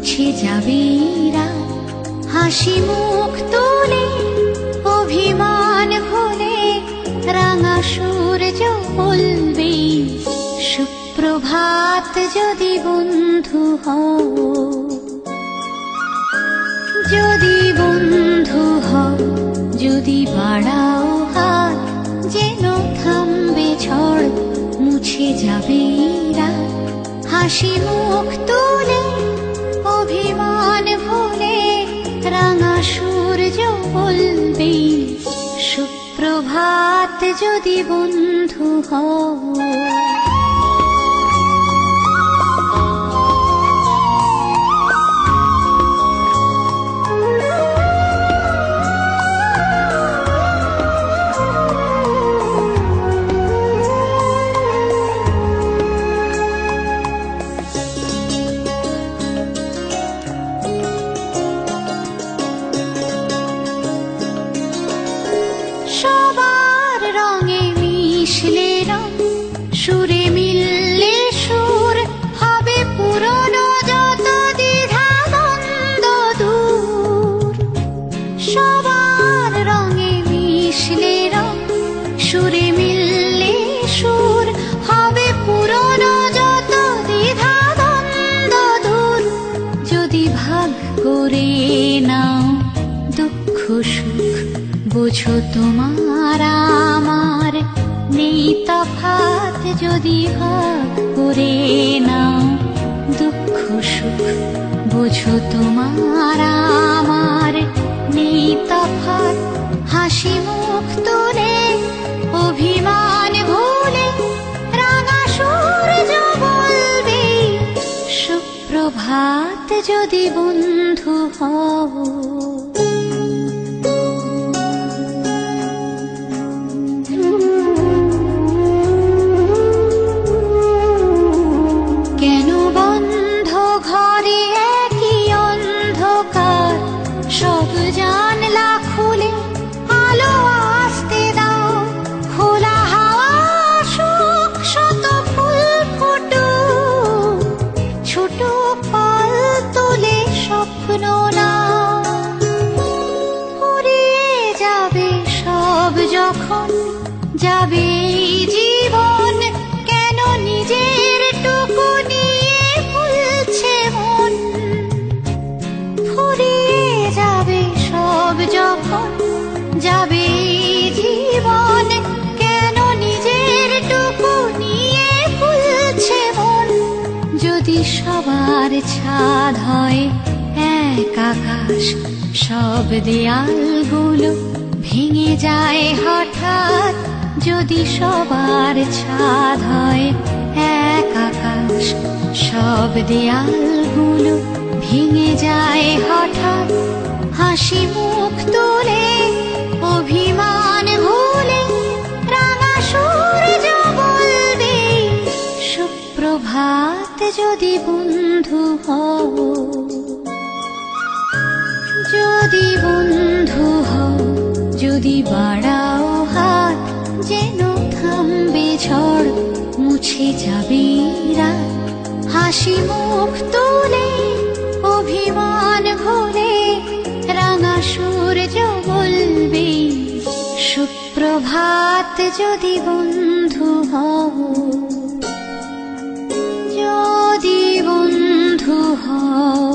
মুছে যাবে রাত, হাসি মুখ তুলে অভিমান ভুলে রাঙা সূর্য বলবে সুপ্রভাত। যদি বন্ধু হও, যদি বন্ধু হও, যদি বাড়াও হাত, যেন থামবে ঝড়, মুছে যাবে রাত, হাসি মুখ তুলে অভিমান ভুলে রাঙা সূর্য বলবে সুপ্রভাত। যদি বন্ধু হও, সবার রঙে মিশলে রং, সুরে মিললে সুর, হবে পুরনো যত দ্বিধা দ্বন্দ্ব দূর। সবার রঙে মিশলে রং, সুরে মিললে সুর, হবে পুরনো যত দ্বিধা দ্বন্দ্ব দূর। যদি ভাগ করে নাও দুঃখ সুখ, বোঝো তোমার আমার নেই তফাৎ। যদি ভাগ করে নাও দুঃখ সুখ, বোঝো তোমার আমার নেই তফাৎ। হাসি মুখ তুলে অভিমান ভুলে রাঙা সূর্য বলবে সুপ্রভাত। যদি বন্ধু হও, কেন বন্ধ ঘরে একই অন্ধকার, সব জানলা খুলে আলো আসতে দাও। খোলা হাওয়া সুখ, শত ফুল ফুটুক, ছোট পাল তোলে স্বপ্ন নাও। ফুরিয়ে যাবে সব যখন, যাবে এই জীবন, কেন নিজের টুকু নিয়ে ভুলছে মন। ফুরিয়ে যাবে সব যখন, যাবে এই জীবন, কেন নিজের টুকু নিয়ে ভুলছে মন। যদি সবার ছাদ হয় এক আকাশ, সব দেয়ালগুলো ভেঙে যায় হঠাৎ। যদি সবার ছাদ হয় এক আকাশ, সব দেয়ালগুলো ভেঙে যায় হঠাৎ। হাসি মুখ তুলে অভিমান ভুলে রাঙা সূর্য বলবে সুপ্রভাত। যদি বন্ধু হও, যদি বন্ধু হও, যদি বাড়াও হাত, যেন থামবে ঝড়, মুছে যাবে রাত, হাসি মুখ তুলে অভিমান ভুলে রাঙা সূর্য বলবে সুপ্রভাত। যদি বন্ধু হও, যদি বন্ধু হও।